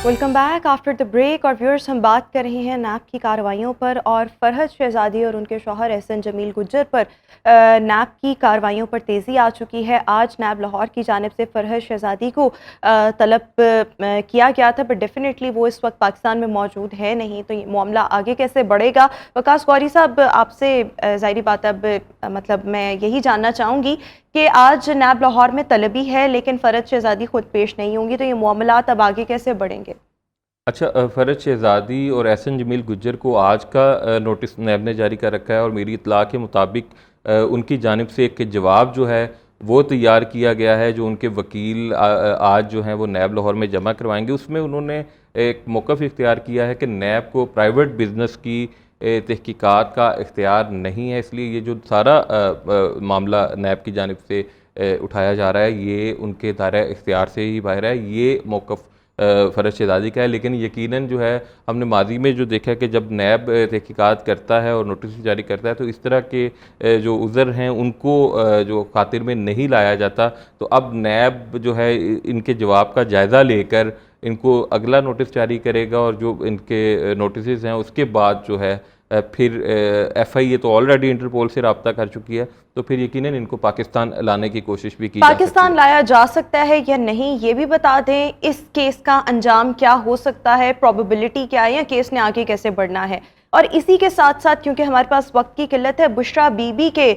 Welcome back after the break. और viewers, हम बात कर रहे हैं नैब की कार्रवाइयों पर और फरहद शहजादी और उनके शौहर एहसन जमील गुज्जर पर नैब की कार्रवाइयों पर तेज़ी आ चुकी है। आज नैब लाहौर की जानिब से फरहद शहजादी को तलब किया गया था, बट डेफिनेटली वो इस वक्त पाकिस्तान में मौजूद है नहीं, तो ये मामला आगे कैसे बढ़ेगा। वकास गौरी साहब, आपसे ज़ाहिरी बात अब मतलब मैं यही जानना चाहूँगी कि आज नैब लाहौर में तलबी है लेकिन फरहद शहजादी खुद पेश नहीं होंगी, तो ये मामलात अब आगे कैसे बढ़ेंगे? अच्छा, फरहद शहजादी और एहसन जमील गुज्जर को आज का नोटिस नैब ने जारी कर रखा है और मेरी इत्तला के मुताबिक उनकी जानिब से एक जवाब जो है वो तैयार किया गया है, जो उनके वकील आज जो हैं वो नैब लाहौर में जमा करवाएंगे। उसमें उन्होंने एक मौक़िफ़ इख्तियार किया है कि नैब को प्राइवेट बिजनेस की तहकीकात का इख्तियार नहीं है, इसलिए ये जो सारा मामला नैब की जानिब से उठाया जा रहा है ये उनके दायरा इख्तियार से ही बाहर है। ये मौक़िफ़ फरहद शहजादी का है, लेकिन यकीनन जो है हमने माजी में जो देखा है कि जब नैब तहकीकात करता है और नोटिस जारी करता है तो इस तरह के जो उज़र हैं उनको जो खातिर में नहीं लाया जाता। तो अब नैब जो है इनके जवाब का जायज़ा लेकर इनको अगला नोटिस जारी करेगा और जो इनके नोटिस हैं उसके बाद जो है फिर FIA तो ऑलरेडी इंटरपोल से रब्ता कर चुकी है, तो फिर यकीनन इनको पाकिस्तान लाने की कोशिश भी की जा सकती है। पाकिस्तान लाया जा सकता है या नहीं, ये भी बता दें। इस केस का अंजाम क्या हो सकता है, प्रोबेबिलिटी क्या है, या केस ने आगे कैसे बढ़ना है। और इसी के साथ साथ क्योंकि हमारे पास वक्त की किल्लत है, बुशरा बीबी के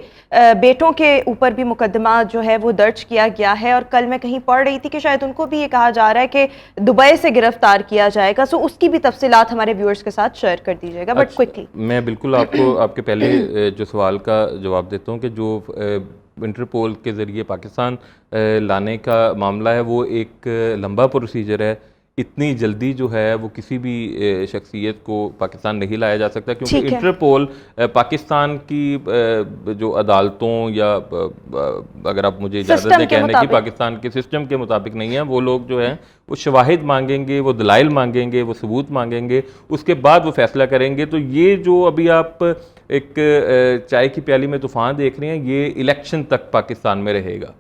बेटों के ऊपर भी मुकदमा जो है वो दर्ज किया गया है और कल मैं कहीं पढ़ रही थी कि शायद उनको भी ये कहा जा रहा है कि दुबई से गिरफ्तार किया जाएगा। सो उसकी भी तफसीलात हमारे व्यूअर्स के साथ शेयर कर दीजिएगा, बट क्विकली। मैं बिल्कुल आपको आपके पहले जो सवाल का जवाब देता हूँ कि जो इंटरपोल के ज़रिए पाकिस्तान लाने का मामला है वो एक लंबा प्रोसीजर है। इतनी जल्दी जो है वो किसी भी शख्सियत को पाकिस्तान नहीं लाया जा सकता, क्योंकि इंटरपोल पाकिस्तान की जो अदालतों या अगर आप मुझे इजाज़त दें कहने की, पाकिस्तान के सिस्टम के मुताबिक नहीं है। वो लोग जो हैं वो शवाहिद मांगेंगे, वो दलाइल मांगेंगे, वो सबूत मांगेंगे, उसके बाद वो फैसला करेंगे। तो ये जो अभी आप एक चाय की प्याली में तूफान देख रहे हैं, ये इलेक्शन तक पाकिस्तान में रहेगा,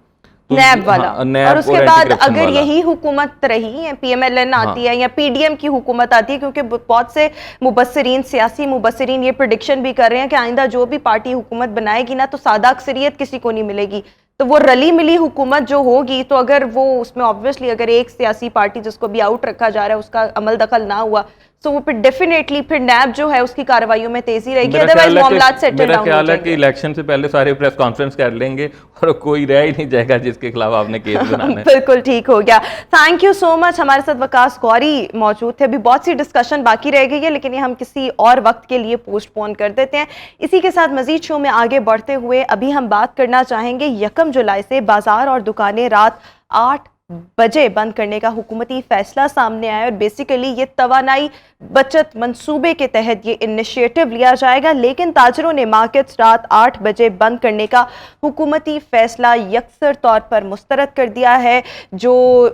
नैब वाला। और उसके बाद अगर यही हुकूमत रही है, PMLN आती है या PDM की हुकूमत आती है, क्योंकि बहुत से मुबस्सिरीन, सियासी मुबस्सिरीन ये प्रेडिक्शन भी कर रहे हैं कि आइंदा जो भी पार्टी हुकूमत बनाएगी ना तो सादा अक्सरियत किसी को नहीं मिलेगी, तो वो रली मिली हुकूमत जो होगी, तो अगर वो उसमें ऑब्वियसली अगर एक सियासी पार्टी जिसको भी आउट रखा जा रहा है उसका अमल दखल ना हुआ, तो वो फिर डेफिनेटली फिर नैब जो है उसकी कार्रवाइयों में तेजी रहेगी। अदरवाइज मामला सेटल डाउन हो जाएंगे। मेरा ख्याल है कि इलेक्शन से पहले सारे प्रेस कॉन्फ्रेंस कर लेंगे और कोई रह ही नहीं जाएगा जिसके खिलाफ आपने केस बनाना है। बिल्कुल ठीक हो गया। Thank you so much. हमारे साथ वकास गौरी मौजूद थे। अभी बहुत सी डिस्कशन बाकी रह गई है, लेकिन ये हम किसी और वक्त के लिए पोस्टपोन कर देते हैं। इसी के साथ मजीद शो में आगे बढ़ते हुए अभी हम बात करना चाहेंगे 1 जुलाई से बाजार और दुकानें रात 8 बजे बंद करने का हुकूमती फैसला सामने आया और बेसिकली ये तवानाई बचत मंसूबे के तहत ये इनिशिएटिव लिया जाएगा, लेकिन ताजरों ने मार्केट्स रात 8 बजे बंद करने का हुकूमती फैसला यकसर तौर पर मुस्तरद कर दिया है। जो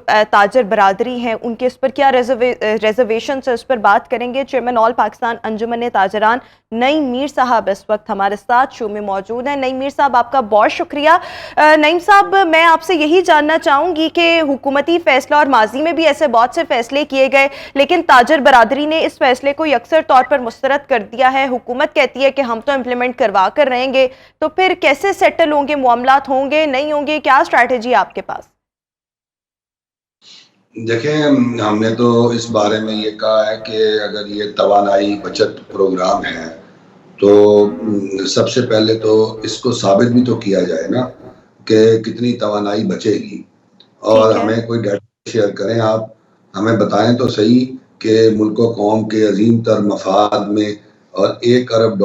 ताजर बरादरी हैं उनके इस पर क्या रिजर्वेशन है, उस पर बात करेंगे। चेयरमैन ऑल पाकिस्तान अंजुमन ताजरान नईम मीर साहब इस वक्त हमारे साथ शो में मौजूद हैं। नईम मीर साहब, आपका बहुत शुक्रिया। नईम साहब, मैं आपसे यही जानना चाहूँगी कि हुकूमती फैसला, और माजी में भी ऐसे बहुत से फैसले किए गए, लेकिन ताजर बरादरी ने इस फैसले को यकसर तौर पर मुस्तरद कर दिया है। हुकूमत कहती है कि हम तो इम्प्लीमेंट करवा कर रहेंगे, तो फिर कैसे सेटल होंगे, मामलात होंगे नहीं होंगे, क्या स्ट्रैटेजी आपके पास? देखें, हमने तो इस बारे में ये कहा है कि अगर ये तवानाई बचत प्रोग्राम है तो सबसे पहले तो इसको साबित भी तो किया जाए ना कि कितनी तवानाई बचेगी, और हमें कोई डाटा शेयर करें, आप हमें बताएं तो सही कि मुल्क कौम के अजीम तर मफाद में और $1 अरब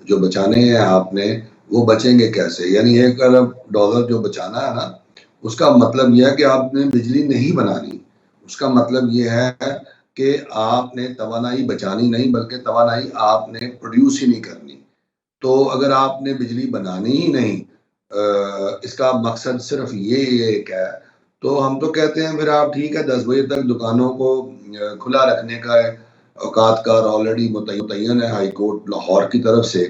जो बचाने हैं आपने, वो बचेंगे कैसे। यानी $1 अरब जो बचाना है ना, उसका मतलब यह है कि आपने बिजली नहीं बनानी, उसका मतलब यह है कि आपने तवानाई बचानी नहीं बल्कि तवानाई आपने प्रोड्यूस ही नहीं करनी। तो अगर आपने बिजली बनानी ही नहीं, इसका मकसद सिर्फ ये एक है, तो हम तो कहते हैं फिर आप ठीक है 10 बजे तक दुकानों को खुला रखने का औकात का ऑलरेडी मुतय्यन है हाई कोर्ट लाहौर की तरफ से,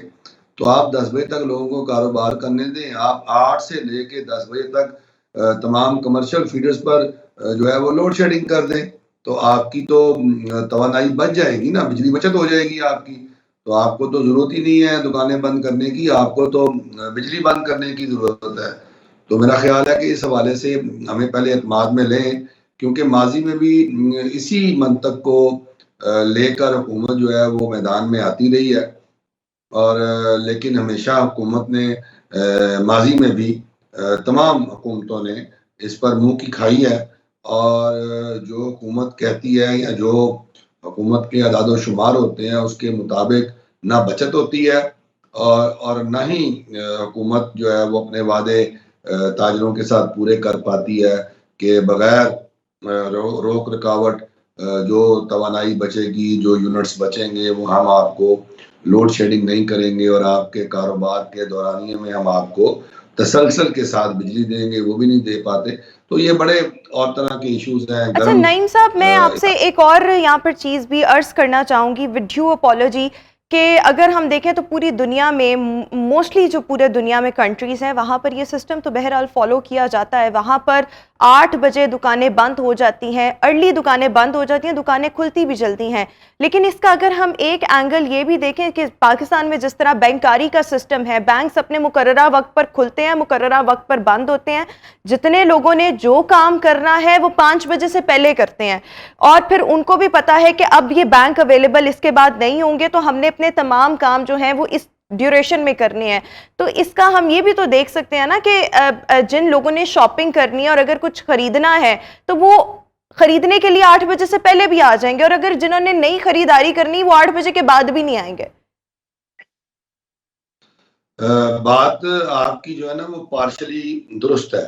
तो आप 10 बजे तक लोगों को कारोबार करने दें। आप 8 से लेके 10 बजे तक तमाम कमर्शियल फीडर्स पर जो है वो लोड शेडिंग कर दें, तो आपकी तो तवानाई बच जाएगी ना, बिजली बचत हो जाएगी आपकी। तो आपको तो ज़रूरत ही नहीं है दुकानें बंद करने की, आपको तो बिजली बंद करने की ज़रूरत है। तो मेरा ख़्याल है कि इस हवाले से हमें पहले एतमाद में लें, क्योंकि माज़ी में भी इसी मंतक को लेकर हुकूमत जो है वो मैदान में आती रही है। और लेकिन हमेशा हुकूमत ने माज़ी में भी तमाम हुकूमतों ने इस पर मुँह की खाई है, और जो हुकूमत कहती है या जो हुकूमत के अदाद-ओ-शुमार होते हैं उसके मुताबिक ना बचत होती है, और ना ही हुकूमत जो है वो अपने वादे ताजिरों के साथ पूरे कर पाती है कि बग़ैर रोक रुकावट जो तवानाई बचेगी, जो यूनिट्स बचेंगे वो हम आपको लोड शेडिंग नहीं करेंगे, और आपके कारोबार के दौरानिए में हम आपको तसलसल के साथ बिजली देंगे, वो भी नहीं दे पाते। तो ये बड़े और तरह के इश्यूज़ हैं, अच्छा गर्म नईम साहब, मैं आपसे एक और यहाँ पर चीज़ भी अर्ज़ करना चाहूँगी विद ड्यू अपॉलॉजी, कि अगर हम देखें तो पूरी दुनिया में मोस्टली जो पूरे दुनिया में कंट्रीज़ हैं वहाँ पर ये सिस्टम तो बहरहाल फॉलो किया जाता है। वहाँ पर 8 बजे दुकानें बंद हो जाती हैं, अर्ली दुकानें बंद हो जाती हैं, दुकानें खुलती भी जल्दी हैं। लेकिन इसका अगर हम एक एंगल ये भी देखें कि पाकिस्तान में जिस तरह बैंकारी का सिस्टम है, बैंक्स अपने मुकर्ररा वक्त पर खुलते हैं, मुकर्ररा वक्त पर बंद होते हैं। जितने लोगों ने जो काम करना है वो 5 बजे से पहले करते हैं, और फिर उनको भी पता है कि अब ये बैंक अवेलेबल इसके बाद नहीं होंगे, तो हमने अपने तमाम काम जो हैं वो इस ड्यूरेशन में करने हैं। तो इसका हम ये भी तो देख सकते हैं ना कि जिन लोगों ने शॉपिंग करनी है और अगर कुछ खरीदना है तो वो खरीदने के लिए 8 बजे से पहले भी आ जाएंगे, और अगर जिन्होंने नई खरीदारी करनी वो 8 बजे के बाद भी नहीं आएंगे। बात आपकी जो है ना वो पार्शली दुरुस्त है।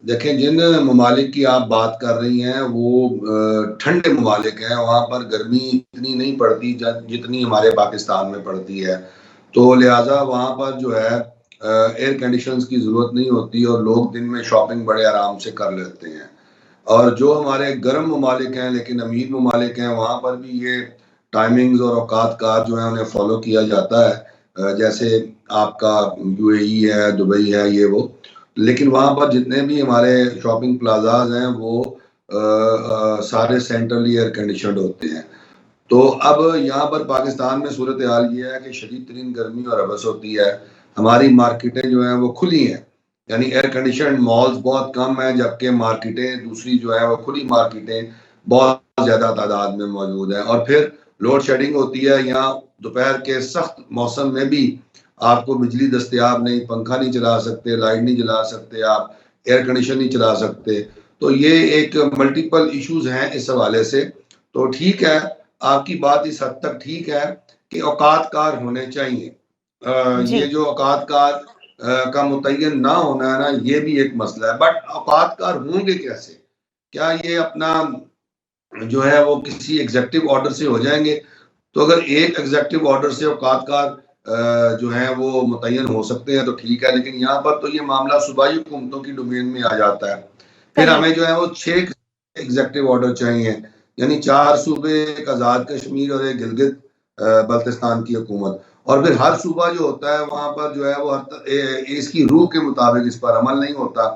देखें, जिन ममालिक की आप बात कर रही हैं वो ठंडे ममालिक हैं, वहाँ पर गर्मी इतनी नहीं पड़ती जितनी हमारे पाकिस्तान में पड़ती है। तो लिहाजा वहाँ पर जो है एयर कंडीशंस की ज़रूरत नहीं होती, और लोग दिन में शॉपिंग बड़े आराम से कर लेते हैं। और जो हमारे गर्म ममालिक हैं लेकिन अमीर ममालिक हैं, वहाँ पर भी ये टाइमिंग्स और औकात कार जो है उन्हें फॉलो किया जाता है, जैसे आपका यूएई है, दुबई है, ये वो। लेकिन वहाँ पर जितने भी हमारे शॉपिंग प्लाजाज हैं वो सारे सेंट्रली एयर कंडीशनड होते हैं। तो अब यहाँ पर पाकिस्तान में सूरत हाल ये है कि शदीद तरीन गर्मी और हबस होती है। हमारी मार्केटें जो हैं वो खुली हैं, यानी एयर कंडीशन मॉल्स बहुत कम हैं, जबकि मार्केटें दूसरी जो है वो खुली मार्केटें बहुत ज़्यादा तादाद में मौजूद हैं। और फिर लोड शेडिंग होती है। यहाँ दोपहर के सख्त मौसम में भी आपको बिजली दस्तयाब नहीं, पंखा नहीं चला सकते, लाइट नहीं जला सकते, आप एयर कंडीशन नहीं चला सकते। तो ये एक मल्टीपल इश्यूज हैं इस हवाले से। तो ठीक है, आपकी बात इस हद तक ठीक है कि औकात कार होने चाहिए। ये जो औकात कार का मुतय्यन ना होना है ना, ये भी एक मसला है। बट औकात कार होंगे कैसे? क्या ये अपना जो है वो किसी एग्जेक्टिव ऑर्डर से हो जाएंगे? तो अगर एक एग्जेक्टिव ऑर्डर से औकात कार जो है वो मुतय्यन हो सकते हैं तो ठीक है, लेकिन यहाँ पर तो ये मामला सूबाई हुकूमतों की डोमेन में आ जाता है। फिर हमें जो है वो 6 एग्जेक्टिव ऑर्डर चाहिए, यानी 4 सूबे, एक आज़ाद कश्मीर और एक गिलगित बल्तिस्तान की हुकूमत। और फिर हर सूबा जो होता है वहाँ पर जो है वो इसकी रूह के मुताबिक इस पर अमल नहीं होता,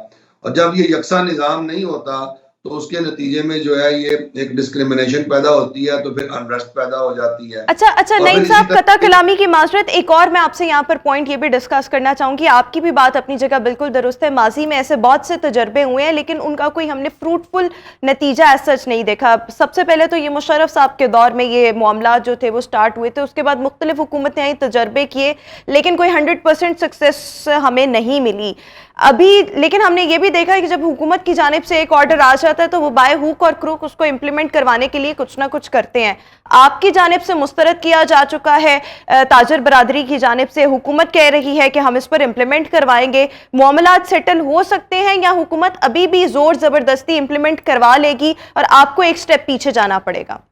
और जब ये यकसा निज़ाम नहीं होता तो उसके नतीजे में जो है ये एक डिस्क्रिमिनेशन पैदा होती है, तो फिर अनरेस्ट पैदा हो जाती है। अच्छा नईम साहब, कता कलामी की माजरत, एक और मैं आपसे यहाँ पर पॉइंट ये भी डिस्कस करना चाहूँगी। आपकी भी बात अपनी जगह बिल्कुल दुरुस्त है। माजी में ऐसे बहुत से तजर्बे हुए हैं लेकिन उनका कोई हमने फ्रूटफुल नतीजा एज सच नहीं देखा। सबसे पहले तो ये मुशर्रफ साहब के दौर में ये मामला जो थे वो स्टार्ट हुए थे, उसके बाद मुख्तलिफ हुकूमतें आई, तजर्बे किए, लेकिन कोई 100% सक्सेस हमें नहीं मिली अभी। लेकिन हमने ये भी देखा है कि जब हुकूमत की जानिब से एक ऑर्डर आ जाता है तो वो बाय हुक और क्रूक उसको इम्प्लीमेंट करवाने के लिए कुछ ना कुछ करते हैं। आपकी जानिब से मुस्तरद किया जा चुका है, ताजर बरादरी की जानिब से हुकूमत कह रही है कि हम इस पर इम्प्लीमेंट करवाएंगे। मामलात सेटल हो सकते हैं या हुकूमत अभी भी जोर जबरदस्ती इम्प्लीमेंट करवा लेगी और आपको एक स्टेप पीछे जाना पड़ेगा?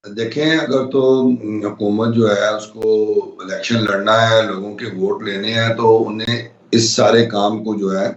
देखें, अगर तो हुकूमत जो है उसको इलेक्शन लड़ना है, लोगों के वोट लेने हैं, तो उन्हें इस सारे काम को जो है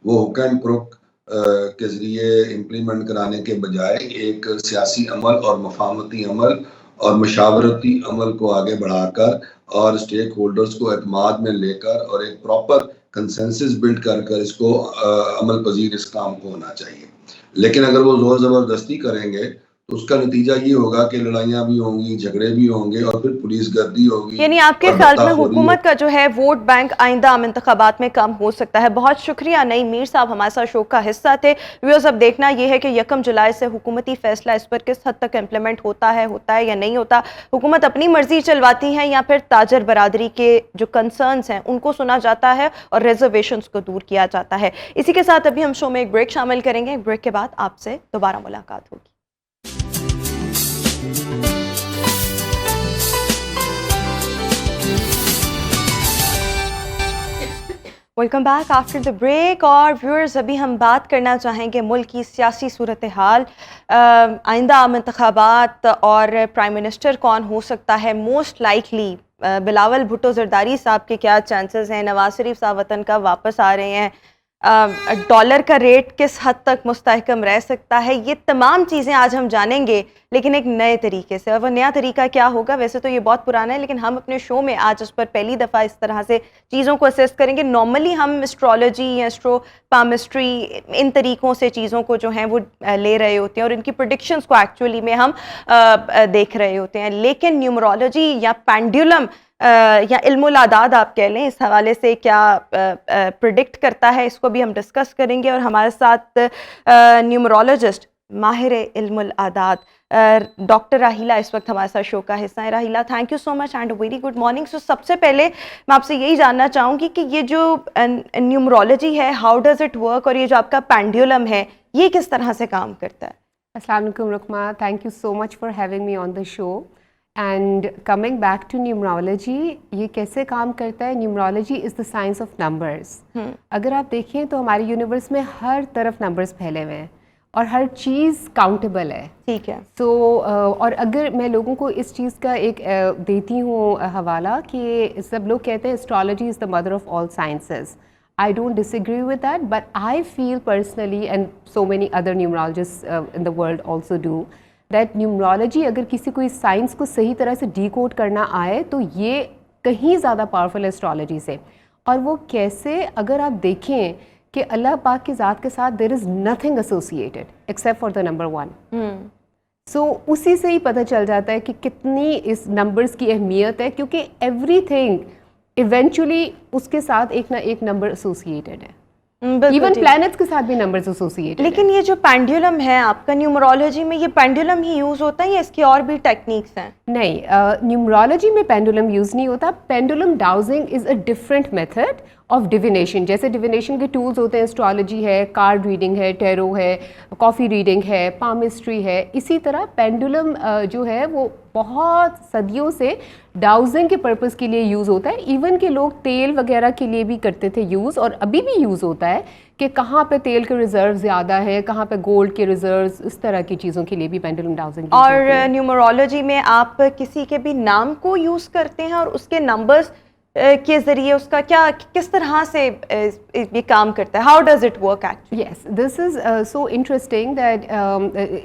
वो हुक एंड क्रुक के ज़रिए इम्प्लीमेंट कराने के बजाय एक सियासी अमल और मफाहमती अमल और मशावरती अमल को आगे बढ़ाकर और स्टेक होल्डर्स को एतमाद में लेकर और एक प्रॉपर कंसेंसस बिल्ड कर कर इसको अमल पजीर इस काम को होना चाहिए। लेकिन अगर वो जोर ज़बरदस्ती करेंगे तो उसका नतीजा ये होगा कि लड़ाइयाँ भी होंगी, झगड़े भी होंगे और फिर पुलिस गर्दी होगी। यानी आपके ख्याल में हुकूमत का जो है वोट बैंक आइंदा आम इंतखाबात में कम हो सकता है। बहुत शुक्रिया नईम मीर साहब, हमारे साथ शो का हिस्सा थे। व्यूअर्स, अब देखना यह है कि 1 जुलाई से हुकूमती फैसला इस पर किस हद तक इम्प्लीमेंट होता है या नहीं होता। हुकूमत अपनी मर्जी चलवाती है या फिर ताजर बरादरी के जो कंसर्न्स हैं उनको सुना जाता है और रिजर्वेशंस को दूर किया जाता है। इसी के साथ अभी हम शो में एक ब्रेक शामिल करेंगे। एक ब्रेक के बाद आपसे दोबारा मुलाकात होगी। Welcome back after the break. और व्यूअर्स, अभी हम बात करना चाहेंगे मुल्क की सियासी सूरत हाल, आइंदा आम इंतखाबात और प्राइम मिनिस्टर कौन हो सकता है। मोस्ट लाइकली बिलावल भुट्टो जरदारी साहब के क्या चांसेस हैं, नवाज शरीफ साहब वतन का वापस आ रहे हैं, डॉलर का रेट किस हद तक मुस्तहकम रह सकता है, ये तमाम चीज़ें आज हम जानेंगे, लेकिन एक नए तरीके से। और वह नया तरीका क्या होगा, वैसे तो ये बहुत पुराना है, लेकिन हम अपने शो में आज उस पर पहली दफ़ा इस तरह से चीज़ों को असेस करेंगे। नॉर्मली हम एस्ट्रोलॉजी या एस्ट्रोपामिस्ट्री इन तरीक़ों से चीज़ों को जो हैं वो ले रहे होते हैं और इनकी प्रेडिक्शंस को एक्चुअली में हम देख रहे होते हैं। लेकिन न्यूमरोलॉजी या पेंडुलम या इल्मुल आदाद आप कह लें, इस हवाले से क्या प्रिडिक्ट करता है, इसको भी हम डिस्कस करेंगे। और हमारे साथ न्यूमरोलॉजिस्ट माहिर इल्मुल आदाद डॉक्टर राहीला इस वक्त हमारे साथ शो का हिस्सा है। Raheela, thank you so much and very good morning. So सबसे पहले मैं आपसे यही जानना चाहूँगी कि ये जो न्यूमरोलॉजी है, हाउ डज़ इट वर्क, और ये जो आपका पेंडुलम है ये किस तरह से काम करता है? अस्सलाम वालेकुम Rukma, thank you so much for having me on the show. And coming back to numerology, ये कैसे काम करता है? Numerology is the science of numbers. अगर आप देखें तो हमारे यूनिवर्स में हर तरफ नंबर्स फैले हुए हैं और हर चीज़ काउंटेबल है। ठीक है। तो और अगर मैं लोगों को इस चीज़ का एक देती हूँ हवाला कि सब लोग कहते हैं astrology is the mother of all sciences. I don't disagree with that, but I feel personally, and so many other numerologists in the world also do, that numerology अगर किसी को इस साइंस को सही तरह से डिकोड करना आए तो ये कहीं ज़्यादा पावरफुल है एस्ट्रोलॉजी से। और वो कैसे, अगर आप देखें कि अल्लाह पाक की ज़ात के साथ there is nothing associated except for the number 1। So उसी से ही पता चल जाता है कि कितनी इस नंबर्स की अहमियत है, क्योंकि एवरीथिंग इवेंचुअली उसके साथ एक ना एक नंबर एसोसिएटेड है। इवन प्लैनेट्स के साथ भी नंबर्स एसोसिएटेड। लेकिन ये जो पेंडुलम है आपका, न्यूमरोलॉजी में ये पेंडुलम ही यूज़ होता है या इसकी और भी टेक्निक्स हैं? नहीं, न्यूमरोलॉजी में पेंडुलम यूज़ नहीं होता। Pendulum dowsing is a different method of divination. जैसे डिविनेशन के टूल्स होते हैं, एस्ट्रोलॉजी है, कार्ड रीडिंग है, टैरो है, कॉफ़ी रीडिंग है, पामिस्ट्री है, इसी तरह पेंडुलम जो है वो बहुत सदियों से डाउजिंग के पर्पस के लिए यूज़ होता है। इवन के लोग तेल वगैरह के लिए भी करते थे यूज़, और अभी भी यूज़ होता है कि कहाँ पे तेल के रिजर्व ज़्यादा है, कहाँ पे गोल्ड के रिजर्व्स, इस तरह की चीज़ों के लिए भी पेंडुलम डाउजिंग। और न्यूमरोलॉजी में आप किसी के भी नाम को यूज़ करते हैं और उसके नंबर्स के ज़रिए उसका क्या, किस तरह से ये काम करता है? How does it work actually? Yes, this is so interesting that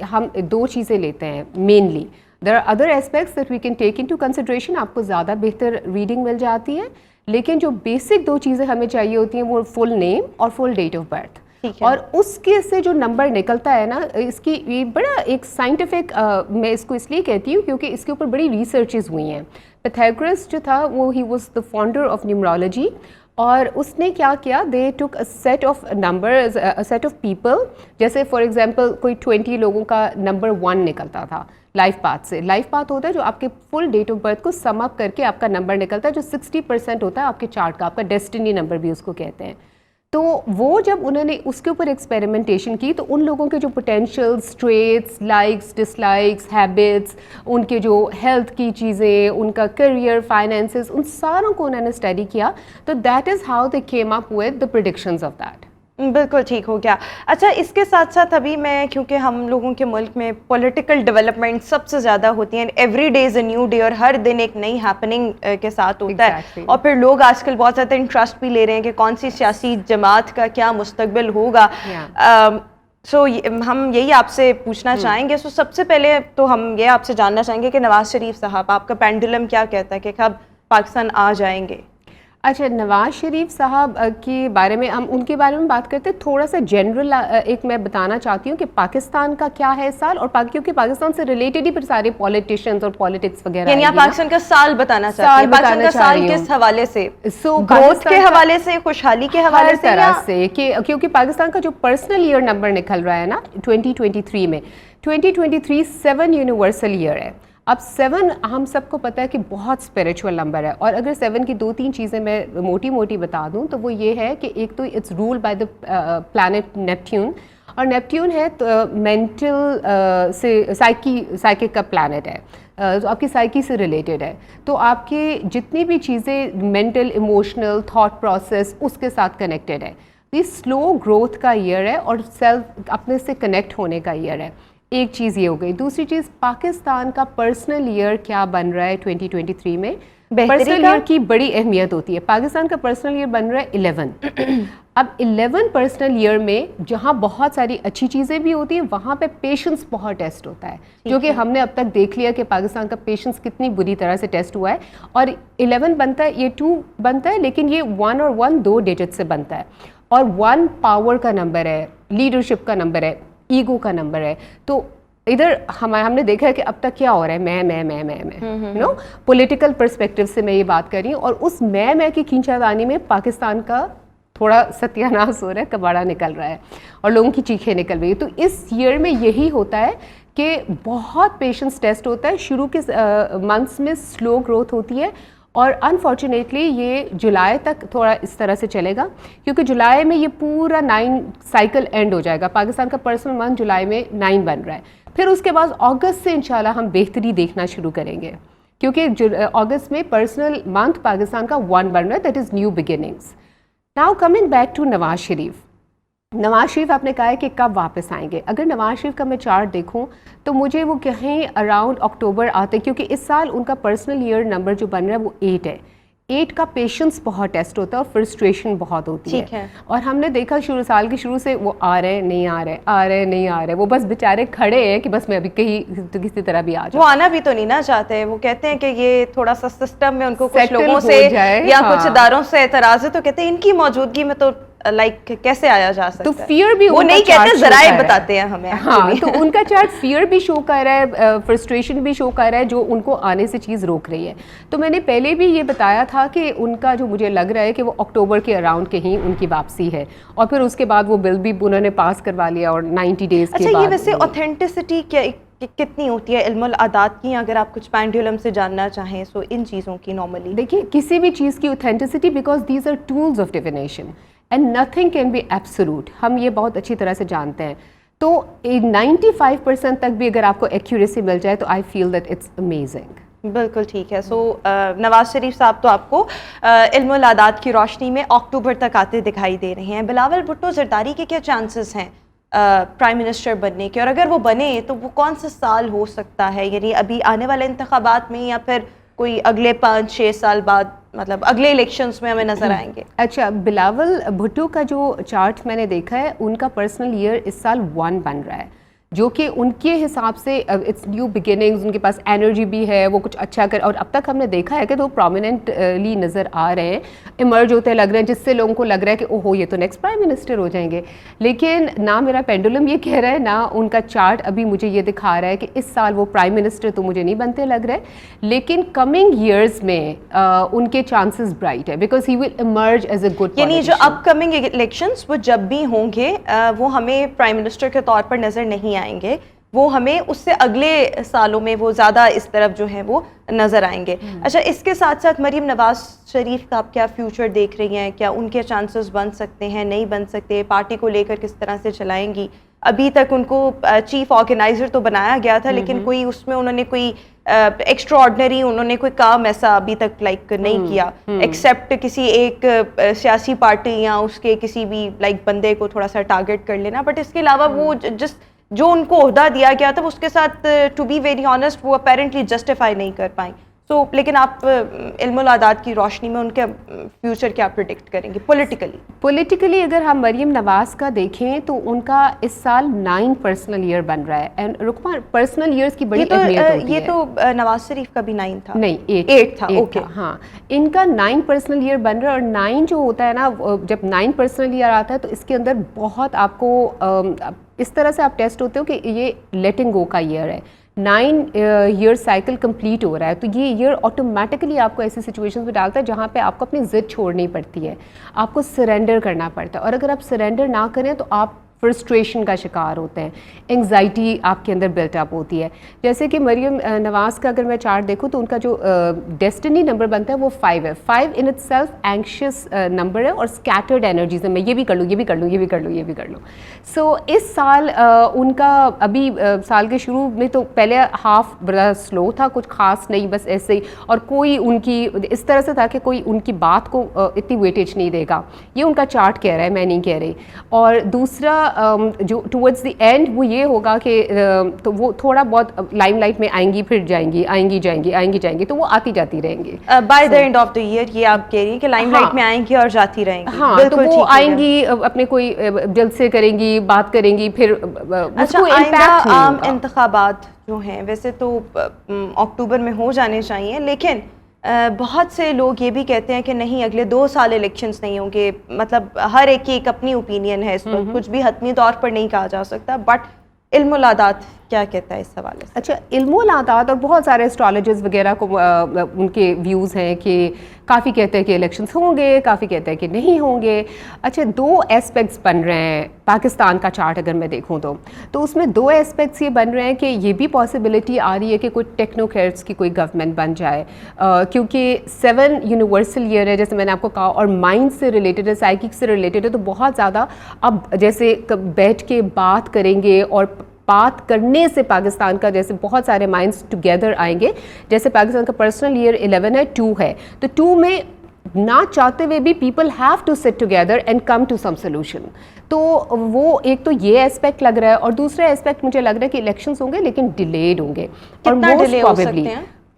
हम दो चीज़ें लेते हैं mainly. There are other aspects that we can take into consideration, आपको ज़्यादा बेहतर रीडिंग मिल जाती है, लेकिन जो बेसिक दो चीज़ें हमें चाहिए होती हैं वो फुल नेम और फुल डेट ऑफ बर्थ। और उसके से जो नंबर निकलता है ना, इसकी ये बड़ा एक साइंटिफिक, मैं इसको इसलिए कहती हूँ क्योंकि इसके ऊपर बड़ी रिसर्चेस हुई हैं। पाइथागोरस जो था वो ही was the founder of numerology, और उसने क्या किया, they took a set of numbers, a set of people. जैसे फॉर एग्जांपल कोई 20 लोगों का नंबर 1 निकलता था लाइफ पाथ से। लाइफ पाथ होता है जो आपके फुल डेट ऑफ बर्थ को सम अप करके आपका नंबर निकलता है, जो 60% होता है आपके चार्ट का, आपका डेस्टिनी नंबर भी उसको कहते हैं। तो वो जब उन्होंने उसके ऊपर एक्सपेरिमेंटेशन की तो उन लोगों के जो potentials, traits, likes, dislikes, habits, उनके जो हेल्थ की चीज़ें, उनका करियर, फाइनेंसेस, उन सारों को उन्होंने स्टडी किया। तो that is how they came up with the predictions of that. बिल्कुल ठीक हो गया। अच्छा, इसके साथ साथ अभी मैं, क्योंकि हम लोगों के मुल्क में पॉलिटिकल डेवलपमेंट सबसे ज़्यादा होती हैं, every day is a new day, और हर दिन एक नई हैपनिंग के साथ होता है। और फिर लोग आजकल बहुत ज़्यादा इंटरेस्ट भी ले रहे हैं कि कौन सी सियासी जमात का क्या मुस्तकबिल होगा। सो हम यही आपसे पूछना चाहेंगे। सो सबसे पहले तो हम ये आपसे जानना चाहेंगे कि नवाज शरीफ साहब, आपका पेंडुलम क्या कहता है कि कब पाकिस्तान आ जाएंगे? अच्छा, नवाज शरीफ साहब के बारे में हम उनके बारे में बात करते हैं। थोड़ा सा जनरल एक मैं बताना चाहती हूँ कि पाकिस्तान का क्या है इस साल, और क्योंकि पाकिस्तान से रिलेटेड ही फिर सारे पॉलिटिशियंस और पॉलिटिक्स वगैरह, यानी आप पाकिस्तान का साल बताना चाहते हैं? पाकिस्तान का साल किस हवाले से? ग्रोथ के हवाले से, खुशहाली के हवाले से, तरह से कि क्योंकि पाकिस्तान का जो पर्सनल ईयर नंबर निकल रहा है ना 2023 में, 2023 7 यूनिवर्सल ईयर है। अब 7 हम सबको पता है कि बहुत स्पिरिचुअल नंबर है, और अगर 7 की 2-3 चीज़ें मैं मोटी मोटी बता दूं तो वो ये है कि एक तो it's rule by the planet Neptune, और नेपट्यून है तो मेंटल से साइकिक का प्लैनेट है, तो आपकी साइकी से रिलेटेड है। तो आपके जितनी भी चीज़ें मेंटल, इमोशनल, थॉट प्रोसेस उसके साथ कनेक्टेड है। ये स्लो ग्रोथ का ईयर है और सेल्फ अपने से कनेक्ट होने का ईयर है। एक चीज़ ये हो गई। दूसरी चीज़, पाकिस्तान का पर्सनल ईयर क्या बन रहा है 2023 में? पर्सनल ईयर की बड़ी अहमियत होती है। पाकिस्तान का पर्सनल ईयर बन रहा है 11। अब 11 पर्सनल ईयर में जहाँ बहुत सारी अच्छी चीज़ें भी होती हैं, वहाँ पे पेशेंस बहुत टेस्ट होता है, जो कि हमने अब तक देख लिया कि पाकिस्तान का पेशेंस कितनी बुरी तरह से टेस्ट हुआ है। और 11 बनता है, ये 2 बनता है, लेकिन ये 1 और 1 2 डिजिट से बनता है, और 1 पावर का नंबर है, लीडरशिप का नंबर है, ईगो का नंबर है। तो इधर हमने देखा है कि अब तक क्या हो रहा है, मैं नो पॉलिटिकल पर्सपेक्टिव से मैं ये बात कर रही हूँ, और उस मैं की खींचातानी में पाकिस्तान का थोड़ा सत्यानाश हो रहा है, कबाड़ा निकल रहा है और लोगों की चीखें निकल रही है। तो इस ईयर में यही होता है कि बहुत पेशेंस टेस्ट होता है। शुरू के मंथ्स में स्लो ग्रोथ होती है, और अनफॉर्चुनेटली ये जुलाई तक थोड़ा इस तरह से चलेगा, क्योंकि जुलाई में ये पूरा 9 साइकिल एंड हो जाएगा। पाकिस्तान का पर्सनल मंथ जुलाई में 9 बन रहा है। फिर उसके बाद अगस्त से इंशाल्लाह हम बेहतरी देखना शुरू करेंगे, क्योंकि अगस्त में पर्सनल मंथ पाकिस्तान का 1 बन रहा है, that is new beginnings. Now coming back to Nawaz Sharif. Nawaz Sharif आपने कहा है कि कब वापस आएंगे। अगर नवाज शरीफ का मैं चार्ट देखूं तो मुझे वो कहीं अराउंड अक्टूबर आते, क्योंकि इस साल उनका पर्सनल ईयर नंबर जो बन रहा है वो 8 है। 8 का पेशेंस बहुत टेस्ट होता है और फ्रस्ट्रेशन बहुत होती है। और हमने देखा साल के शुरू से वो आ रहे नहीं आ रहे, आ रहे नहीं आ रहे, वो बस बेचारे खड़े हैं कि बस मैं अभी कहीं तो किसी तरह भी आ जाऊं। वो आना भी तो नहीं ना चाहते, वो कहते हैं कि ये थोड़ा सा सिस्टम में उनको कुछ लोगों से या कुछ इदारों से एतराज है, तो कहते हैं इनकी मौजूदगी में तो लाइक कैसे आया जा सकता है। तो फियर भी वो नहीं कहते, जराए बताते हैं हमें। हाँ, तो उनका चार्ट फियर भी शो कर रहा है, फ्रस्ट्रेशन भी शो कर रहा है, जो उनको आने से चीज़ रोक रही है। तो मैंने पहले भी ये बताया था कि उनका जो मुझे लग रहा है कि वो अक्टूबर के अराउंड कहीं उनकी वापसी है, और फिर उसके बाद वो बिल भी उन्होंने पास करवा लिया और 90 डेज के बाद। अच्छा, ये वैसे ऑथेंटिसिटी क्या कितनी होती है इल्मुल आदात की, अगर आप कुछ पेंडुलम से जानना चाहें सो इन चीज़ों की? नॉर्मली देखिए, किसी भी चीज़ की authenticity, because these are tools of divination and nothing can be absolute, हम ये बहुत अच्छी तरह से जानते हैं। तो 95% तक भी अगर आपको एक्यूरेसी मिल जाए तो I feel that it's amazing. बिल्कुल ठीक है। सो नवाज शरीफ साहब तो आपको इल्मुल आदात की रोशनी में अक्टूबर तक आते दिखाई दे रहे हैं। बिलावल भुट्टो जरदारी के क्या चांसेस हैं प्राइम मिनिस्टर बनने के, और अगर वो बने तो वो कौन सा साल हो सकता है? यानी अभी आने वाले इंतखाबात में, या फिर कोई अगले 5-6 साल बाद, मतलब अगले इलेक्शंस में हमें नजर आएंगे? अच्छा, बिलावल भुट्टो का जो चार्ट मैंने देखा है, उनका पर्सनल ईयर इस साल 1 बन रहा है, जो कि उनके हिसाब से इट्स न्यू बिगिनिंग्स, उनके पास एनर्जी भी है, वो कुछ अच्छा कर, और अब तक हमने देखा है कि वो प्रोमिनेंटली नज़र आ रहे हैं, इमर्ज होते लग रहे हैं, जिससे लोगों को लग रहा है कि ओहो ये तो नेक्स्ट प्राइम मिनिस्टर हो जाएंगे। लेकिन ना मेरा पेंडुलम ये कह रहा है, ना उनका चार्ट अभी मुझे ये दिखा रहा है कि इस साल वो प्राइम मिनिस्टर तो मुझे नहीं बनते लग रहे, लेकिन कमिंग ईयर्स में उनके चांसेस ब्राइट है, because he will emerge as a good. यानी जो अपकमिंग इलेक्शंस वो जब भी होंगे वो हमें प्राइम मिनिस्टर के तौर पर नजर नहीं आएंगे, वो हमें उससे अगले सालों में वो ज़्यादा इस तरफ जो है वो नज़र आएंगे। अच्छा, इसके साथ साथ मरीम नवाज शरीफ का आप क्या फ्यूचर देख रही हैं? क्या उनके चांसेस बन सकते हैं, नहीं बन सकते? पार्टी को लेकर किस तरह से चलाएंगी? अभी तक उनको चीफ ऑर्गेनाइजर तो बनाया गया था, लेकिन कोई उसमें उन्होंने कोई एक्स्ट्रा ऑर्डिनरी उन्होंने कोई काम ऐसा अभी तक लाइक नहीं किया, एक्सेप्ट किसी एक सियासी पार्टी या उसके किसी भी लाइक बंदे को थोड़ा सा टारगेट कर लेना। बट इसके अलावा वो जो उनको ओहदा दिया गया था उसके साथ टू बी वेरी ऑनेस्ट वो अपेरेंटली जस्टिफाई नहीं कर पाई। लेकिन आप इल्मुल आदात की रोशनी में उनके फ्यूचर क्या प्रिडिक्ट करेंगे पॉलिटिकली? अगर हम मरियम नवाज़ का देखें तो उनका इस साल 9 पर्सनल ईयर बन रहा है। एंड रुकमा, पर्सनल ईयर्स की बड़ी अहमियत होती है। ये तो नवाज शरीफ का भी 9 था। नहीं, 8 था। ओके, हाँ, इनका 9 पर्सनल ईयर बन रहा है। और 9 जो होता है ना, जब 9 पर्सनल ईयर आता है तो इसके अंदर बहुत आपको इस तरह से आप टेस्ट होते हो कि ये लेटिंग गो का ईयर है। 9 ईयर साइकिल कंप्लीट हो रहा है, तो ये ईयर ऑटोमेटिकली आपको ऐसी सिचुएशंस में डालता है जहाँ पे आपको अपनी ज़िद छोड़नी पड़ती है, आपको सरेंडर करना पड़ता है। और अगर आप सरेंडर ना करें तो आप फ्रस्ट्रेशन का शिकार होते हैं, एंग्जाइटी आपके अंदर बिल्टअप होती है। जैसे कि मरियम नवाज़ का अगर मैं चार्ट देखूँ तो उनका जो डेस्टिनी नंबर बनता है वो 5 है। 5 इन इटसेल्फ एंग्शियस नंबर है और स्कैटर्ड एनर्जीज है, मैं ये भी कर लूँ, ये भी कर लूँ, ये भी कर लूँ, ये भी कर लूँ। सो इस साल उनका अभी साल के शुरू में तो पहले हाफ बड़ा स्लो था, कुछ खास नहीं, बस ऐसे ही। और कोई उनकी इस तरह से था कि कोई उनकी बात को इतनी वेटेज नहीं देगा, ये उनका चार्ट कह रहा है, मैं नहीं कह रही। और दूसरा जो टुवर्ड्स द एंड वो ये होगा कि तो वो थोड़ा बहुत लाइमलाइट में आएंगी, फिर जाएंगी, आएंगी जाएंगी, आएंगी जाएंगी, तो वो आती जाती रहेंगी by the end of the year. ये आप कह रही हैं कि लाइमलाइट में आएंगी और जाती रहेंगी। हाँ, तो वो आएंगी, अपने कोई जलसे करेंगी, बात करेंगी, फिर उसको इम्पैक्ट नहीं होगा। इंतखाबात जो हैं वैसे तो अक्टूबर में हो जाने चाहिए, लेकिन बहुत से लोग ये भी कहते हैं कि नहीं, अगले 2 साल इलेक्शंस नहीं होंगे। मतलब हर एक की एक अपनी ओपिनियन है इस पर, कुछ भी हतमी तौर पर नहीं कहा जा सकता। बट इल्मुल आदात क्या कहता है इस हवाले से? अच्छा, इल्मुल आदात और बहुत सारे एस्ट्रोलॉजर्स वगैरह को उनके व्यूज़ हैं कि काफ़ी कहते हैं कि इलेक्शंस होंगे, काफ़ी कहते हैं कि नहीं होंगे। अच्छा, 2 एस्पेक्ट्स बन रहे हैं पाकिस्तान का चार्ट अगर मैं देखूं तो उसमें 2 एस्पेक्ट्स ये बन रहे हैं कि ये भी पॉसिबिलिटी आ रही है कि कोई टेक्नोक्रेट्स की कोई गवर्नमेंट बन जाए, क्योंकि 7 यूनिवर्सल ईयर है जैसे मैंने आपको कहा, और माइंड से रिलेटेड है, साइकिक से रिलेटेड है। तो बहुत ज़्यादा अब जैसे बैठ के बात करेंगे और बात करने से पाकिस्तान का जैसे बहुत सारे माइंड्स टुगेदर आएंगे। जैसे पाकिस्तान का पर्सनल ईयर 11 है, 2 है, तो 2 में ना चाहते हुए भी people have to sit together and come to some solution. तो वो एक तो ये एस्पेक्ट लग रहा है, और दूसरा एस्पेक्ट मुझे लग रहा है कि इलेक्शंस होंगे लेकिन डिलेड होंगे, और most probably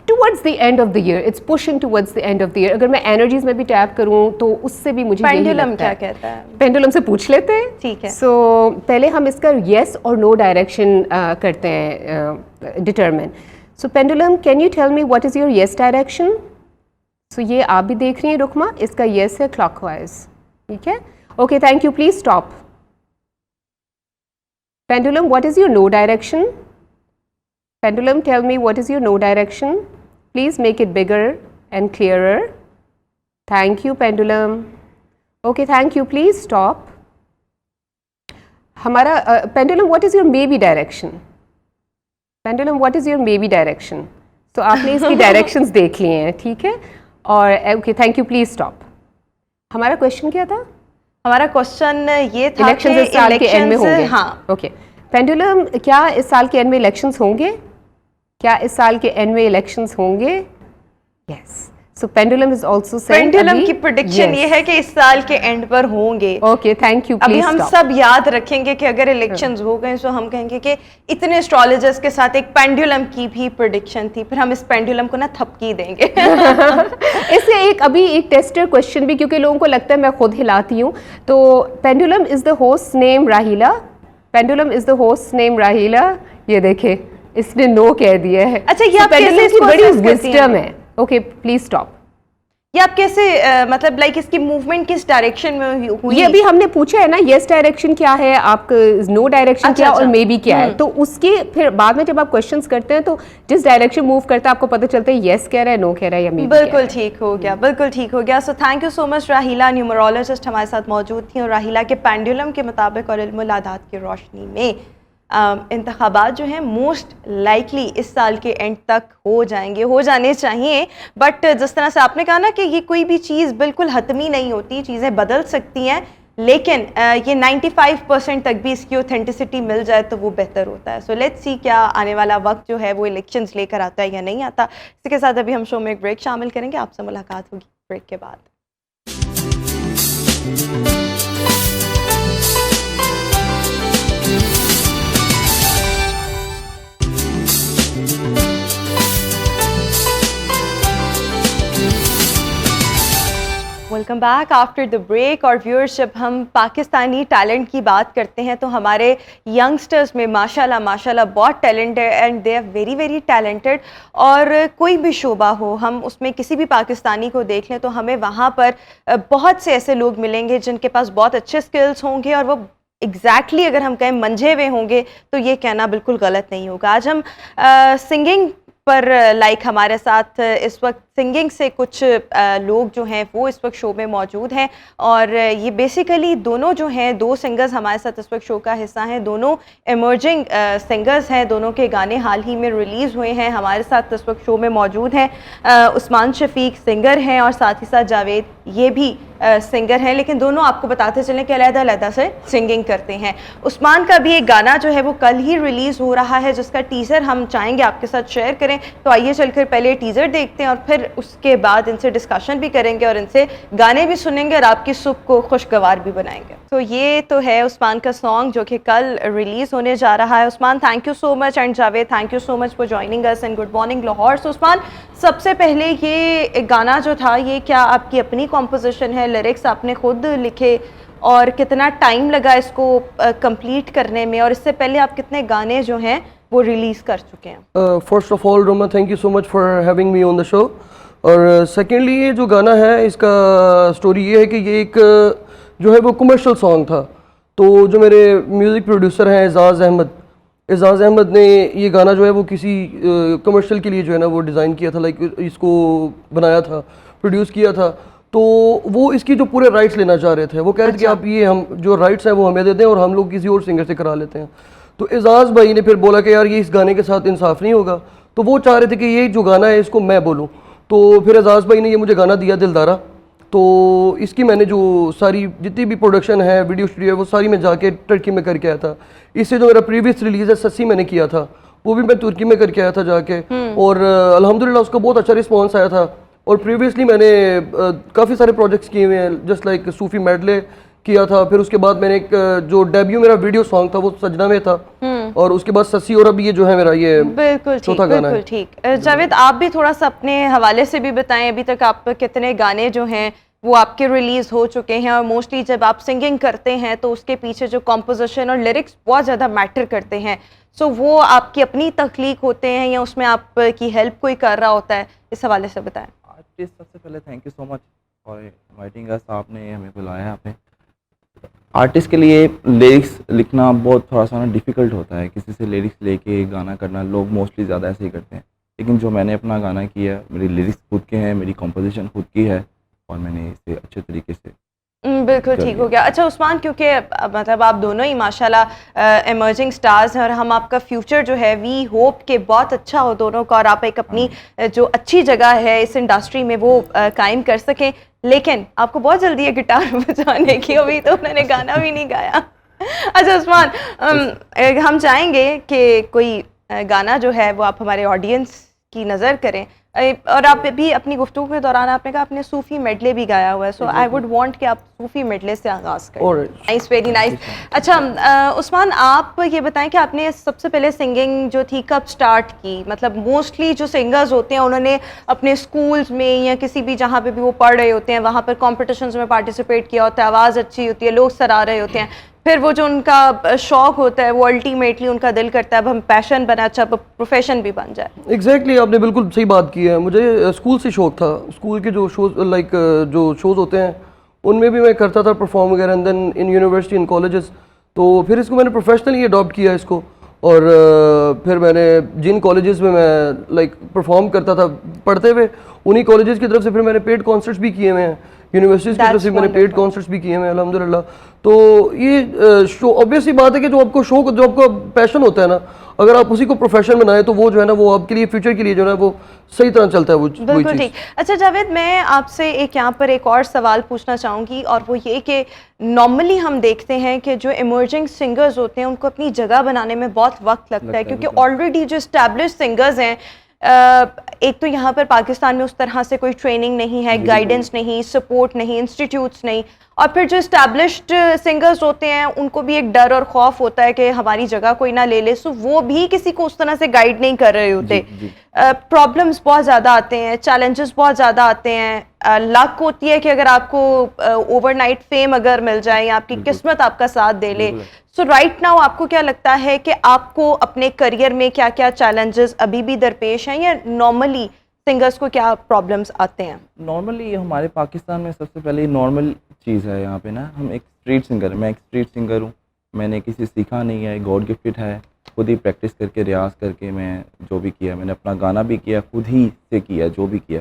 towards the end of the year, it's pushing towards the end of the year. अगर मैं एनर्जीज में भी टैप करूं तो उससे भी मुझे पेंडुलम क्या कहता है? पेंडुलम से पूछ लेते हैं, ठीक है। सो पहले हम इसका येस और नो डायरेक्शन करते हैं determine. So pendulum, can you tell me what is your yes direction? So ये आप भी देख रही हैं रुकमा, इसका येस है क्लॉकवाइज, ठीक है। Okay, thank you, please stop. Pendulum, what is your no direction? Pendulum, tell me what is your no direction? Please make it bigger and clearer. Thank you, Pendulum. Okay, thank you. Please stop. हमारा Pendulum, what is your maybe direction? Pendulum, what is your maybe direction? So आपने इसकी directions देख ली हैं, ठीक है? और okay, thank you. Please stop. हमारा question क्या था? हमारा क्वेश्चन ये था इलेक्शंस इस साल के एंड में होंगे। हाँ, ओके। पेंडुलम, क्या इस साल के एंड में इलेक्शंस होंगे? क्या इस साल के एंड में इलेक्शंस होंगे? Yes. So pendulum is also saying, pendulum की प्रेडिक्शन ये है कि इस साल के एंड पर होंगे। Okay, thank you. अभी हम सब याद रखेंगे कि अगर इलेक्शंस हो गए तो हम कहेंगे कि इतने एस्ट्रोलॉजर्स के साथ एक पेंडुलम की भी प्रेडिक्शन थी, फिर हम इस पेंडुलम को ना थपकी देंगे। इससे एक अभी एक टेस्टर क्वेश्चन भी, क्योंकि लोगों को लगता है मैं खुद हिलाती हूँ। तो pendulum is the host name Raheela. Pendulum is the host name Raheela. ये देखे, इसने नो कह दिया है। अच्छा, ये आप कैसे इसको बड़ी विजडम है। Okay, please stop. ये आप कैसे मतलब लाइक इसकी मूवमेंट किस डायरेक्शन में हुई? ये अभी हमने पूछा है ना, येस डायरेक्शन क्या है, आपका नो डायरेक्शन क्या और मे बी क्या है। तो उसके फिर बाद में जब आप क्वेश्चंस करते हैं तो जिस डायरेक्शन मूव करता है आपको पता चलता है येस कह रहा है, नो कह रहा है या मे बी। बिल्कुल ठीक हो गया, बिल्कुल ठीक हो गया। So thank you so much राहीला, न्यूमरोलॉजिस्ट हमारे साथ मौजूद थी, और राहीला के पेंडुलम के मुताबिक और इल्मुल आदात की रोशनी में इंतखाबात जो हैं मोस्ट लाइकली इस साल के एंड तक हो जाएंगे, हो जाने चाहिए। बट जिस तरह से आपने कहा ना कि ये कोई भी चीज़ बिल्कुल हतमी नहीं होती, चीज़ें बदल सकती हैं, लेकिन ये 95% तक भी इसकी ऑथेंटिसिटी मिल जाए तो वो बेहतर होता है। सो लेट्स सी क्या आने वाला वक्त जो है वो इलेक्शंस लेकर आता है या नहीं आता। इसके साथ अभी हम शो में एक ब्रेक शामिल करेंगे, आपसे मुलाकात होगी ब्रेक के बाद। Welcome back after the break. और व्यूअर्स, जब हम पाकिस्तानी टैलेंट की बात करते हैं तो हमारे यंगस्टर्स में माशाल्लाह बहुत टैलेंट है and they are very very talented. और कोई भी शोबा हो, हम उसमें किसी भी पाकिस्तानी को देख लें तो हमें वहाँ पर बहुत से ऐसे लोग मिलेंगे जिनके पास बहुत अच्छे स्किल्स होंगे और वो एग्जैक्टली अगर हम कहें मंझे हुए होंगे तो ये कहना बिल्कुल गलत नहीं होगा। आज हम सिंगिंग पर हमारे साथ इस वक्त सिंगिंग से कुछ लोग जो हैं वो इस वक्त शो में मौजूद हैं और ये बेसिकली दोनों जो हैं, दो सिंगर्स हमारे साथ इस वक्त शो का हिस्सा हैं, दोनों इमर्जिंग सिंगर्स हैं, दोनों के गाने हाल ही में रिलीज़ हुए हैं। हमारे साथ इस वक्त शो में मौजूद हैं उस्मान शफीक सिंगर हैं और साथ ही साथ जावेद ये भी सिंगर हैं, लेकिन दोनों आपको बताते चलें कि अलग-अलग से सिंगिंग करते हैं। उस्मान का भी एक गाना जो है वो कल ही रिलीज़ हो रहा है जिसका टीज़र हम चाहेंगे आपके साथ शेयर करें, तो आइए चलकर पहले टीज़र देखते हैं और फिर उसके बाद इनसे डिस्कशन भी करेंगे और इनसे गाने भी सुनेंगे और आपकी सुबह को खुशगवार भी बनाएंगे। तो ये तो है उस्मान का सॉन्ग जो कि कल रिलीज़ होने जा रहा है। Usman, thank you so much, and Javed thank you so much for joining us and good morning Lahore. So Usman, सबसे पहले ये गाना जो था ये क्या आपकी अपनी कॉम्पोजिशन है, लिरिक्स आपने खुद लिखे और कितना टाइम लगा इसको कंप्लीट करने में, और इससे पहले आप कितने गाने जो हैं वो रिलीज़ कर चुके हैं? First of all Roma, thank you so much for having me on the show. और सेकेंडली ये जो गाना है इसका स्टोरी ये है कि ये एक जो है वो कमर्शियल सॉन्ग था। तो जो मेरे म्यूज़िक प्रोड्यूसर हैं एजाज़ अहमद ने ये गाना जो है वो किसी कमर्शियल के लिए जो है ना वो डिज़ाइन किया था, लाइक इसको बनाया था, प्रोड्यूस किया था। तो वो इसकी जो पूरे राइट्स लेना चाह रहे थे, वो कह रहे थे कि आप ये हम जो राइट्स हैं वो हमें दे दें और हम लोग किसी और सिंगर से करा लेते हैं। तो एजाज़ भाई ने फिर बोला कि यार ये इस गाने के साथ इंसाफ नहीं होगा, तो वो चाह रहे थे कि ये जो गाना है इसको मैं बोलूँ। तो फिर एजाज़ भाई ने ये मुझे गाना दिया दिलदारा। तो इसकी मैंने जो सारी जितनी भी प्रोडक्शन है, वीडियो स्टूडियो है, वो सारी मैं जाके तुर्की में करके आया था। इससे जो मेरा प्रीवियस रिलीज़ है सस्सी मैंने किया था, वो भी मैं तुर्की में करके आया था जाके, और अल्हम्दुलिल्लाह उसका बहुत अच्छा रिस्पॉन्स आया था। और प्रीवियसली मैंने काफ़ी सारे प्रोजेक्ट्स किए हुए हैं, जस्ट लाइक सूफ़ी मेडले किया था। फिर उसके बाद मैंने एक जो डेब्यू मेरा वीडियो सॉन्ग था वो सजना में था, और उसके बाद सस्सी, और अभी ये जो है मेरा ये बिल्कुल चौथा गाना है। ठीक। जावेद, आप भी थोड़ा सा अपने हवाले से भी बताएं, अभी तक आप कितने गाने जो हैं वो आपके रिलीज़ हो चुके हैं, और मोस्टली जब आप सिंगिंग करते हैं तो उसके पीछे जो कॉम्पोजिशन और लिरिक्स बहुत ज़्यादा मैटर करते हैं, सो वो आपकी अपनी तख्लीक होते हैं या उसमें आपकी हेल्प कोई कर रहा होता है, इस हवाले से बताएं। आर्टिस्ट, सबसे पहले thank you so much for inviting us, आपने हमें बुलाया। आपने आर्टिस्ट के लिए लिरिक्स लिखना बहुत थोड़ा सा डिफ़िकल्ट होता है, किसी से लिरिक्स लेके गाना करना, लोग मोस्टली ज़्यादा ऐसे ही करते हैं। लेकिन जो मैंने अपना गाना किया, मेरी लिरिक्स खुद के हैं, मेरी कंपोजिशन खुद की है, और मैंने इसे अच्छे तरीके से बिल्कुल ठीक हो गया। अच्छा उस्मान, क्योंकि मतलब आप दोनों ही माशाल्लाह इमर्जिंग स्टार्स हैं और हम आपका फ्यूचर जो है वी होप के बहुत अच्छा हो दोनों का, और आप एक अपनी जो अच्छी जगह है इस इंडस्ट्री में वो कायम कर सकें। लेकिन आपको बहुत जल्दी है गिटार बजाने की, अभी तो उन्होंने गाना भी नहीं गाया। अच्छा उस्मान, हम चाहेंगे कि कोई गाना जो है वो आप हमारे ऑडियंस की नज़र करें, और आप भी अपनी गुफ्तगू के दौरान आपने कहा आपने सूफ़ी मेडले भी गाया हुआ है, सो आई वुड वांट कि आप सूफ़ी मेडले से आगाज़ करें। Nice, very nice. अच्छा उस्मान, आप ये बताएं कि आपने सबसे पहले सिंगिंग जो थी कब स्टार्ट की? मतलब मोस्टली जो सिंगर्स होते हैं उन्होंने अपने स्कूल्स में या किसी भी जहाँ पे भी वो पढ़ रहे होते हैं वहाँ पर कॉम्पिटिशन्स में पार्टिसिपेट किया होता है, आवाज़ अच्छी होती है, लोग सराह रहे होते हैं, फिर वो जो उनका शौक होता है वो अल्टीमेटली उनका दिल करता है अब हम पैशन बना, अच्छा प्रोफेशन भी बन जाए। एग्जैक्टली, आपने बिल्कुल सही बात की है। मुझे स्कूल से शौक था, स्कूल के जो शोज लाइक जो शोज़ होते हैं उनमें भी मैं करता था परफॉर्म वगैरह, and then in university in colleges. तो फिर इसको मैंने प्रोफेशनली अडॉप्ट किया इसको, और फिर मैंने जिन कॉलेजेस में मैं लाइक परफॉर्म करता था पढ़ते हुए, उन्हीं कॉलेजेस की तरफ से फिर मैंने पेड कॉन्सर्ट्स भी किए हुए हैं, यूनिवर्सिटीज़ की तरफ से मैंने पेड कॉन्सर्ट्स भी किए हैं अल्हम्दुलिल्लाह। तो ये शो ऑब्वियसली बात है कि जो आपको शौक, जो आपका पैशन होता है ना, अगर आप उसी को प्रोफेशन बनाए तो वो जो है ना वो आपके लिए फ्यूचर के लिए जो है वो सही तरह चलता है वो बिल्कुल ठीक। अच्छा जावेद, मैं आपसे यहाँ पर एक और सवाल पूछना चाहूँगी, और वो ये कि नॉर्मली हम देखते हैं कि जो इमर्जिंग सिंगर्स होते हैं उनको अपनी जगह बनाने में बहुत वक्त लगता है, क्योंकि ऑलरेडी जो एस्टैब्लिश सिंगर्स हैं, एक तो यहाँ पर पाकिस्तान में उस तरह से कोई ट्रेनिंग नहीं है, गाइडेंस नहीं, सपोर्ट नहीं, इंस्टीट्यूट्स नहीं, और फिर जो इस्टेब्लिश्ड सिंगर्स होते हैं उनको भी एक डर और खौफ होता है कि हमारी जगह कोई ना ले ले, सो वो भी किसी को उस तरह से गाइड नहीं कर रहे होते। प्रॉब्लम्स बहुत ज़्यादा आते हैं, चैलेंजेस बहुत ज़्यादा आते हैं। लक होती है कि अगर आपको ओवरनाइट फेम अगर मिल जाए या आपकी किस्मत आपका साथ दे ले। सो राइट नाउ आपको क्या लगता है कि आपको अपने करियर में क्या क्या चैलेंजेस अभी भी दरपेश हैं, या नॉर्मली सिंगर्स को क्या प्रॉब्लम्स आते हैं? नॉर्मली हमारे पाकिस्तान में सबसे पहले नॉर्मल चीज़ है यहाँ पे ना, हम एक स्ट्रीट सिंगर, मैं एक स्ट्रीट सिंगर हूँ, मैंने किसी सीखा नहीं है, गॉड गिफ्टेड है, खुद ही प्रैक्टिस करके रियाज करके मैं जो भी किया, मैंने अपना गाना भी किया खुद ही से किया जो भी किया।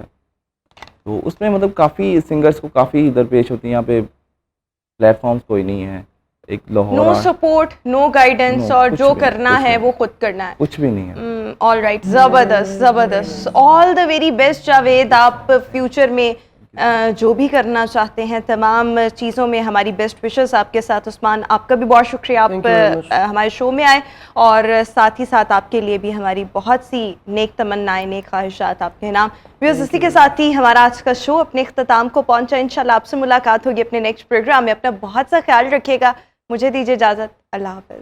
तो उसमें मतलब काफ़ी सिंगर्स को काफ़ी दरपेश होती है, यहाँ पे प्लेटफॉर्म्स कोई नहीं है, एक Lahore no support, no guidance, और कुछ जो भी करना कुछ है नहीं। वो खुद करना है। कुछ भी नहीं है। ऑल राइट, ज़बरदस्त ज़बरदस्त। All the very best Javed, आप फ्यूचर में जो भी करना चाहते हैं तमाम चीज़ों में हमारी बेस्ट विशेस आपके साथ। उस्मान, आपका भी बहुत शुक्रिया, Thank you very much. आप हमारे शो में आए, और साथ ही साथ आपके लिए भी हमारी बहुत सी नेक तमन्नाएं, नेक ख्वाहिशात आपके नाम। व्यूअर्स, इसी के साथ ही हमारा आज का शो अपने इख्तिताम को पहुंचा। इंशाल्लाह आपसे मुलाकात होगी अपने नेक्स्ट प्रोग्राम में। अपना बहुत सा ख्याल रखिएगा, मुझे दीजिए इजाज़त, अल्लाह हाफ़िज़।